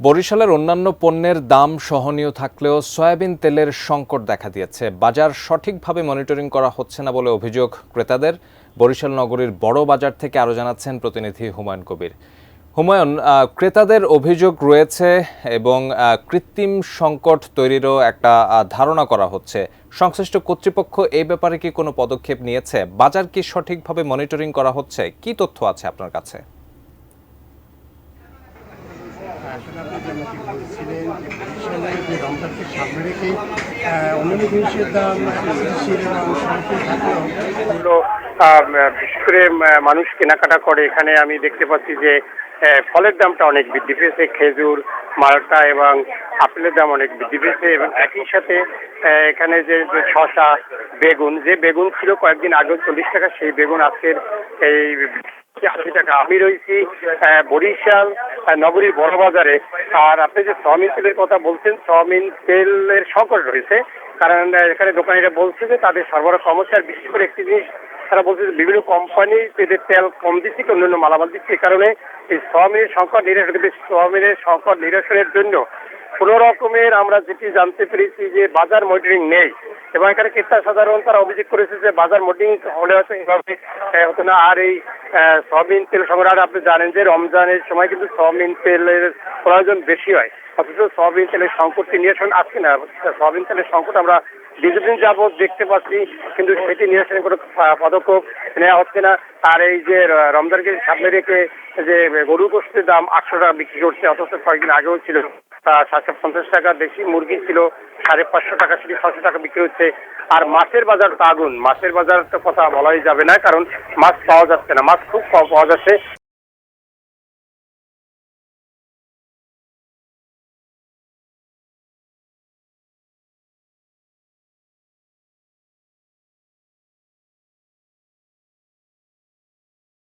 বরিশালের অন্যান্য পণ্যের দাম সহনীয় থাকলেও সয়াবিন তেলের সংকট দেখা দিয়েছে। বাজার সঠিকভাবে মনিটরিং করা হচ্ছে না বলে অভিযোগ ক্রেতাদের। বরিশাল নগরীর বড় বাজার থেকে আরও জানাচ্ছেন প্রতিনিধি হুমায়ুন কবির। হুমায়ুন, ক্রেতাদের অভিযোগ রয়েছে এবং কৃত্রিম সংকট তৈরিরও একটা ধারণা করা হচ্ছে। সংশ্লিষ্ট কর্তৃপক্ষ এই ব্যাপারে কি কোনো পদক্ষেপ নিয়েছে? বাজার কি সঠিকভাবে মনিটরিং করা হচ্ছে? কি তথ্য আছে আপনার কাছে? আসলে আপনি যেমনটি বলছিলেন যে বরিশালের যে রমজানকে সামনে রেখে অন্যান্য জিনিসের দাম স্থিতিশীল এবং স্বল্পই থাকলেও বিশেষ করে মানুষ কেনাকাটা করে। এখানে আমি দেখতে পাচ্ছি যে ফলের দামটা অনেক বৃদ্ধি পেয়েছে। খেজুর, মালটা এবং আপেলের দাম অনেক বৃদ্ধি পেয়েছে এবং একই সাথে এখানে যে শসা, বেগুন, যে বেগুন ছিল কয়েকদিন আগে 40 টাকা, সেই বেগুন আজকের এই 80 টাকা। আমি রয়েছি বরিশাল নগরীর বড় বাজারে। আর আপনি যে সয়াবিন তেলের কথা বলছেন, সয়াবিন তেলের সংকট রয়েছে, কারণ এখানে দোকানিরা বলছে যে তাদের সরবরাহ সমস্যা। আর বিশেষ করে একটি জিনিস তারা বলছে যে বিভিন্ন কোম্পানি এদের তেল কম দিচ্ছে, অন্যান্য মালামাল দিচ্ছে। এই কারণে এই সয়াবিনের সংকট নিরসনের জন্য কোনো রকমের আমরা যেটি জানতে পেরেছি যে বাজার মনিটরিং নেই এবং এখানে ক্রেতা সাধারণ তারা অভিযোগ করেছে যে বাজার মনিটরিং হলে হয়তো এভাবে হতো না। আর এই সয়াবিন তেল সংগ্রহ, আপনি জানেন যে রমজানের সময় কিন্তু সয়াবিন তেলের প্রয়োজন বেশি হয়, অথচ সয়াবিন তেলের সংকটটি নিরসন আসছে না। সয়াবিন তেলের সংকট আমরা দীর্ঘদিন যাবৎ দেখতে পাচ্ছি, কিন্তু সেটি নিরসনের কোনো পদক্ষেপ নেওয়া হচ্ছে না। আর এই যে রমজানকে সামনে রেখে যে গরুর গোশতের দাম 800 টাকা বিক্রি করছে, অথচ কয়েকদিন আগেও ছিল 750 টাকা। দেশি মুরগি ছিল 550 টাকা, সেটি 600 টাকা বিক্রি হচ্ছে। আর মাছের বাজার তো আগুন। মাছের বাজারটা কথা বলাই যাবে না, কারণ মাছ পাওয়া যাচ্ছে না, মাছ খুব কম পাওয়া যাচ্ছে।